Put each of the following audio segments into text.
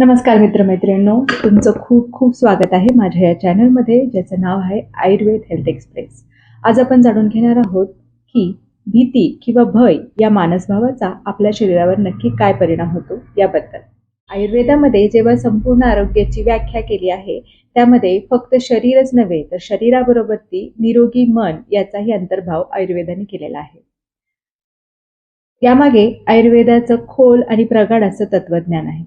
नमस्कार मित्रमैत्रिणींनो, तुमचं खूप खूप स्वागत आहे माझ्या या चॅनलमध्ये, ज्याचं नाव आहे आयुर्वेद हेल्थ एक्सप्रेस. आज आपण जाणून घेणार आहोत की भीती किंवा भय या मानसभावाचा आपल्या शरीरावर नक्की काय परिणाम होतो याबद्दल. आयुर्वेदामध्ये जेव्हा संपूर्ण आरोग्याची व्याख्या केली आहे, त्यामध्ये फक्त शरीरच नव्हे तर शरीराबरोबर ती निरोगी मन याचाही अंतर्भाव आयुर्वेदाने केलेला आहे. यामागे आयुर्वेदाचं खोल आणि प्रगाढ असं तत्वज्ञान आहे.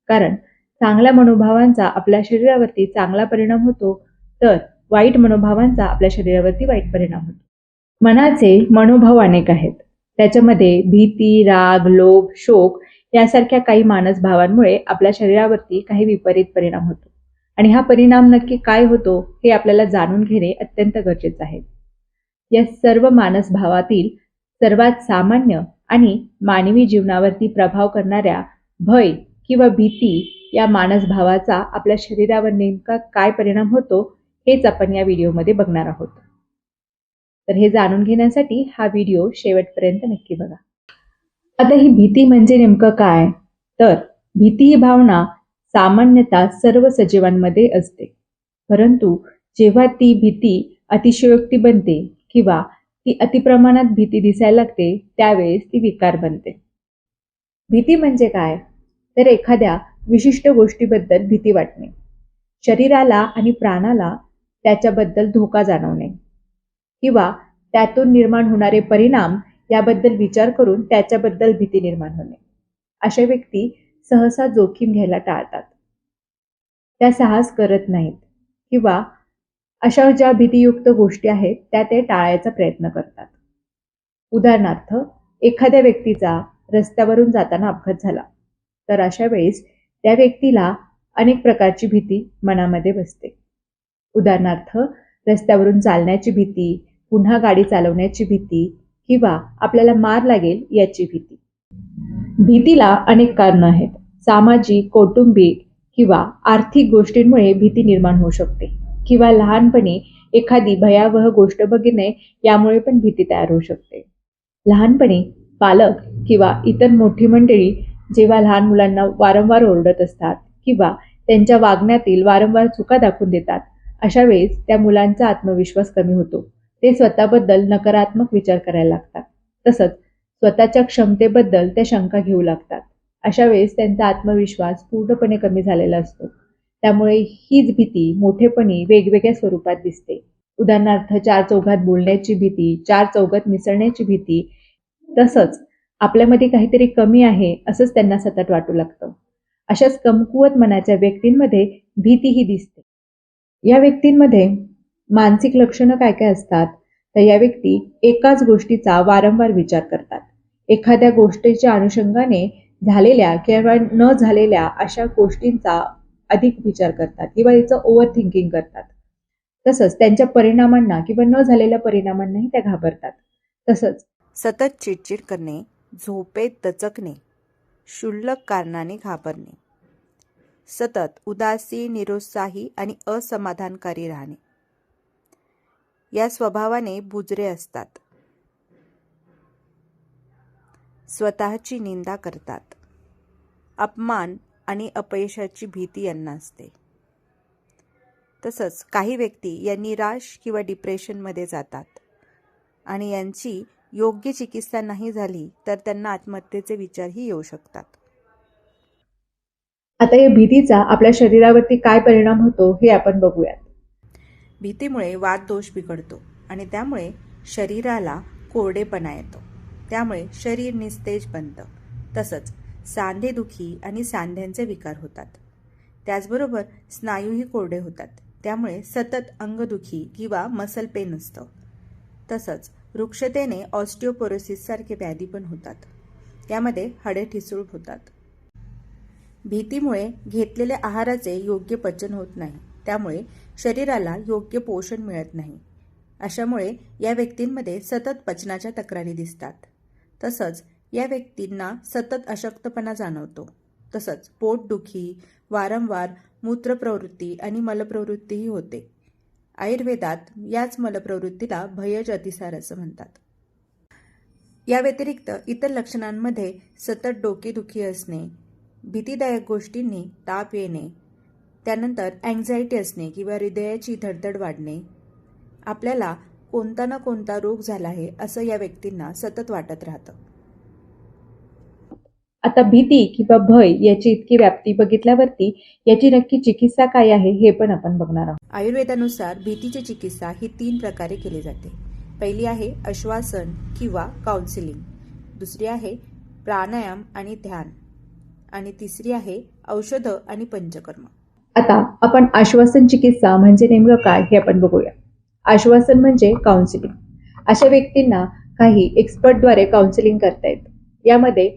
कारण चांगल्या मनोभावांचा आपल्या शरीरावरती चांगला परिणाम होतो, तर वाईट मनोभावांचा आपल्या शरीरावरती वाईट परिणाम होतो. मनाचे मनोभाव अनेक आहेत. त्याच्यामध्ये भीती, राग, लोभ, शोक यासारख्या काही मानसभावांमुळे आपल्या शरीरावरती काही विपरीत परिणाम होतो. आणि हा परिणाम नक्की काय होतो हे आपल्याला जाणून घेणे अत्यंत गरजेचं आहे. या सर्व मानसभावातील सर्वात सामान्य आणि मानवी जीवनावरती प्रभाव करणाऱ्या भय किंवा भीती या मानसभावाचा आपल्या शरीरावर नेमका काय परिणाम होतो हेच आपण या व्हिडिओमध्ये बघणार आहोत. तर हे जाणून घेण्यासाठी हा व्हिडिओ शेवटपर्यंत नक्की बघा. आता ही भीती म्हणजे नेमकं काय? तर भीती ही भावना सामान्यतः सर्व सजीवांमध्ये असते, परंतु जेव्हा ती भीती अतिशयोक्ती बनते किंवा ती अतिप्रमाणात भीती दिसायला लागते, त्यावेळेस ती विकार बनते. भीती म्हणजे काय? तर एखाद्या विशिष्ट गोष्टीबद्दल भीती वाटणे, शरीराला आणि प्राणाला त्याच्याबद्दल धोका जाणवणे किंवा त्यातून निर्माण होणारे परिणाम याबद्दल विचार करून त्याच्याबद्दल भीती निर्माण होणे. अशा व्यक्ती सहसा जोखीम घ्यायला टाळतात, त्या साहस करत नाहीत किंवा अशा ज्या भीतीयुक्त गोष्टी आहेत त्या ते टाळायचा प्रयत्न करतात. उदाहरणार्थ, एखाद्या व्यक्तीचा रस्त्यावरून जाताना अपघात झाला, तर अशा वेळेस त्या व्यक्तीला अनेक प्रकारची भीती मनामध्ये बसते. उदाहरणार्थ, रस्त्यावरून चालण्याची भीती, पुन्हा गाडी चालवण्याची भीती किंवा आपल्याला मार लागेल याची भीती. भीतीला अनेक कारणं आहेत. सामाजिक, कौटुंबिक किंवा आर्थिक गोष्टींमुळे भीती निर्माण होऊ शकते किंवा लहानपणी एखादी भयावह गोष्ट बघणे यामुळे पण भीती तयार होऊ शकते. लहानपणी पालक किंवा इतर मोठी मंडळी जेव्हा लहान मुलांना वारंवार ओरडत असतात किंवा त्यांच्या वागण्यातील वारंवार चुका दाखवून देतात, अशा वेळेस त्या मुलांचा आत्मविश्वास कमी होतो. ते स्वतःबद्दल नकारात्मक विचार करायला लागतात. तसंच स्वतःच्या क्षमतेबद्दल त्या शंका घेऊ लागतात. अशा वेळेस त्यांचा आत्मविश्वास पूर्णपणे कमी झालेला असतो. त्यामुळे हीच भीती मोठेपणी वेगवेगळ्या स्वरूपात दिसते. उदाहरणार्थ, चार चौघात बोलण्याची भीती, चार चौघात मिसळण्याची भीती. तसंच आपल्यामध्ये काहीतरी कमी आहे असंच त्यांना सतत वाटू लागतं. अशाच कमकुवत मनाच्या व्यक्तींमध्ये भीती ही दिसते. या व्यक्तींमध्ये मानसिक लक्षणं काय काय असतात? तर या व्यक्ती एकाच गोष्टीचा वारंवार विचार करतात. एखाद्या गोष्टीच्या अनुषंगाने झालेल्या किंवा न झालेल्या अशा गोष्टींचा अधिक विचार करतात किंवा याचं ओव्हर थिंकिंग करतात. तसंच त्यांच्या परिणामांना किंवा न झालेल्या परिणामांनाही त्या घाबरतात. तसंच सतत चिडचिड करणे, झोपेत दचकणे, क्षुल्लक कारणाने घाबरणे, सतत उदासी, निरुत्साही आणि असमाधानकारी राहणे या स्वभावाने बुजरे असतात. स्वतःची निंदा करतात. अपमान आणि अपयशाची भीती यांना असते. तसंच काही व्यक्ती या निराश किंवा डिप्रेशनमध्ये जातात आणि यांची योग्य चिकित्सा नाही झाली तर त्यांना आत्महत्येचे विचारही येऊ शकतात. आता या भीतीचा आपल्या शरीरावरती काय परिणाम होतो हे आपण बघूयात. भीतीमुळे वातदोष बिघडतो आणि त्यामुळे शरीराला कोरडेपणा येतो. त्यामुळे शरीर निस्तेज बनतं. तसंच सांधेदुखी आणि सांध्यांचे विकार होतात. त्याचबरोबर स्नायूही कोरडे होतात. त्यामुळे सतत अंगदुखी किंवा मसल पेन असतं. तसंच वृक्षतेने ऑस्टिओपोरोसिस सारखे व्याधी पण होतात. यामध्ये हाडे ठिसूळ होतात. भीतीमुळे घेतलेल्या आहाराचे योग्य पचन होत नाही. त्यामुळे शरीराला योग्य पोषण मिळत नाही. अशामुळे या व्यक्तींमध्ये सतत पचनाच्या तक्रारी दिसतात. तसंच या व्यक्तींना सतत अशक्तपणा जाणवतो. तसंच पोटदुखी, वारंवार मूत्रप्रवृत्ती आणि मलप्रवृत्तीही होते. आयुर्वेदात याच मलप्रवृत्तीला भयज अतिसार असं म्हणतात. या व्यतिरिक्त इतर लक्षणांमध्ये सतत डोकेदुखी असणे, भीतीदायक गोष्टींनी ताप येणे, त्यानंतर अँक्झायटी असणे किंवा हृदयाची धडधड वाढणे, आपल्याला कोणता ना कोणता रोग झाला आहे असं या व्यक्तींना सतत वाटत राहतं. आता भीती किंवा भय याची इतकी व्याप्ती बघितल्यावरती याची नक्की चिकित्सा काय आहे हे पण आपण बघणार आहोत. आयुर्वेदानुसार भीतीची चिकित्सा ही 3 प्रकारे केली जाते. पहिली आहे आश्वासन किंवा काउन्सिलिंग, दुसरी आहे प्राणायाम आणि ध्यान, आणि तिसरी आहे औषधं आणि पंचकर्म. आता आपण आश्वासन चिकित्सा म्हणजे नेमकं काय हे आपण बघूया. आश्वासन म्हणजे काउन्सिलिंग. अशा व्यक्तींना काही एक्सपर्टद्वारे काउन्सिलिंग करता येतं. यामध्ये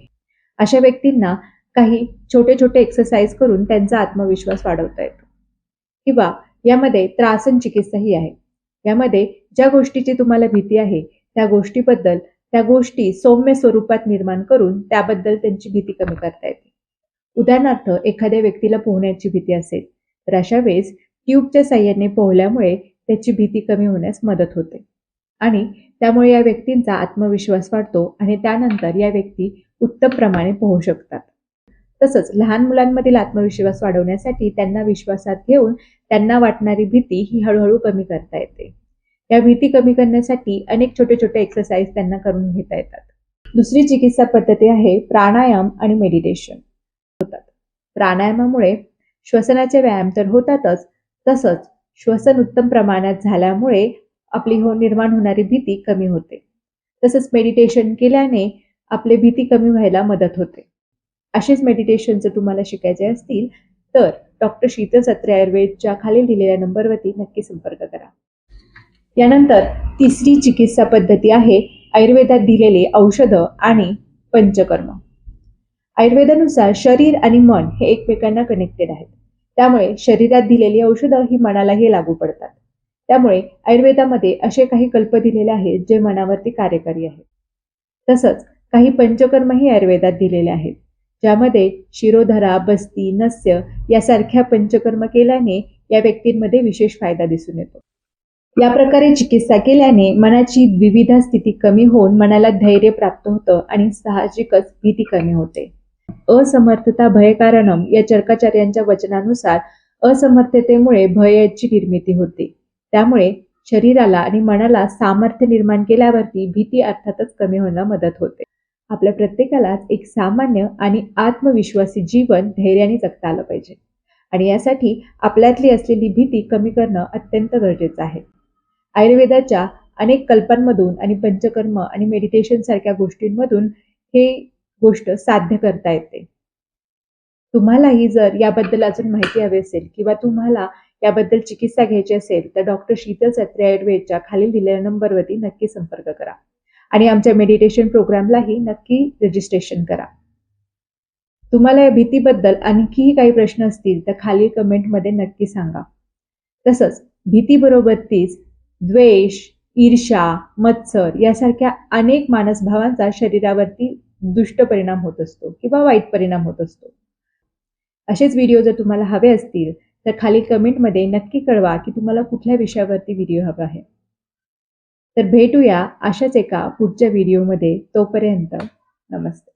अशा व्यक्तींना काही छोटे छोटे एक्सरसाइज करून त्यांचा आत्मविश्वास वाढवता येतो. किंवा यामध्ये त्रासन चिकित्साही आहे. यामध्ये ज्या गोष्टीची तुम्हाला भीती आहे त्या गोष्टीबद्दल त्या गोष्टी सौम्य स्वरूपात निर्माण करून त्याबद्दल त्यांची भीती कमी करता येते. उदाहरणार्थ एखाद्या व्यक्तीला पोहण्याची भीती असेल तर अशा वेळेस ट्यूबच्या साह्याने पोहल्यामुळे त्याची भीती कमी होण्यास मदत होते आणि त्यामुळे या व्यक्तींचा आत्मविश्वास वाढतो आणि त्यानंतर या व्यक्ती उत्तम प्रमाणे पोहू शकतात. तसंच लहान मुलांमधील आत्मविश्वास वाढवण्यासाठी त्यांना विश्वासात घेऊन त्यांना वाटणारी भीती ही हळूहळू कमी करता येते. या भीती कमी करण्यासाठी अनेक छोटे छोटे एक्सरसाइज त्यांना करून घेता येतात. दुसरी चिकित्सा पद्धती आहे प्राणायाम आणि मेडिटेशन. प्राणायामामुळे श्वसनाचे व्यायाम तर होतातच, तसंच श्वसन उत्तम प्रमाणात झाल्यामुळे आपली निर्माण होणारी भीती कमी होते. तसंच मेडिटेशन केल्याने आपली भीती कमी व्हायला मदत होते. असेच मेडिटेशन जर तुम्हाला शिकायचे असतील तर डॉक्टर शीतल सत्रे आयुर्वेदच्या खालील दिलेल्या नंबरवरती नक्की संपर्क करा. यानंतर तिसरी चिकित्सा पद्धती आहे आयुर्वेदात दिलेले औषधं आणि पंचकर्म. आयुर्वेदानुसार शरीर आणि मन हे एकमेकांना कनेक्टेड आहेत. त्यामुळे शरीरात दिलेली औषधं ही मनालाही लागू पडतात. त्यामुळे आयुर्वेदामध्ये असे काही कल्प दिलेले आहेत जे मनावरती कार्यकारी आहेत. तसंच काही पंचकर्मही आयुर्वेदात दिलेले आहेत, ज्यामध्ये शिरोधरा, बस्ती, नस्य यासारख्या पंचकर्म केल्याने या व्यक्तींमध्ये विशेष फायदा दिसून येतो. या प्रकारे चिकित्सा केल्याने मनाची द्विविध स्थिती कमी होऊन मनाला धैर्य प्राप्त होतं आणि साहजिकच भीती कमी होते. असमर्थता भयकारणम या चरकाचार्यांच्या वचनानुसार असमर्थतेमुळे भयाची निर्मिती होते. त्यामुळे शरीराला आणि मनाला सामर्थ्य निर्माण केल्यावरती भीती अर्थातच कमी होण्याला मदत होते. आपल्या प्रत्येकालाच एक सामान्य आणि आत्मविश्वासी जीवन धैर्याने जगता आलं पाहिजे आणि यासाठी आपल्यातली असलेली भीती कमी करणं अत्यंत गरजेचं आहे. आयुर्वेदाच्या अनेक कल्पांमधून आणि पंचकर्म आणि मेडिटेशन सारख्या गोष्टींमधून हे गोष्ट साध्य करता येते. तुम्हालाही जर याबद्दल अजून माहिती हवी असेल किंवा तुम्हाला याबद्दल चिकित्सा घ्यायची असेल तर डॉक्टर शीतल सत्रे आयुर्वेदच्या खालील दिलेल्या नंबरवरती नक्की संपर्क करा आणि आमच्या मेडिटेशन प्रोग्रामलाही नक्की रजिस्ट्रेशन करा. तुम्हाला या भीतीबद्दल आणखीही काही प्रश्न असतील तर खालील कमेंटमध्ये नक्की सांगा. तसंच भीतीबरोबरतीच द्वेष, ईर्ष्या, मत्सर यासारख्या अनेक मानसभावांचा शरीरावरती दुष्ट परिणाम होत असतो किंवा वाईट परिणाम होत असतो. असेच व्हिडिओ जर तुम्हाला हवे असतील तर खाली कमेंटमध्ये नक्की कळवा की तुम्हाला कुठल्या विषयावरती व्हिडिओ हवा आहे. तर भेटूया अशाच एका पुढच्या व्हिडिओमध्ये. तोपर्यंत नमस्ते.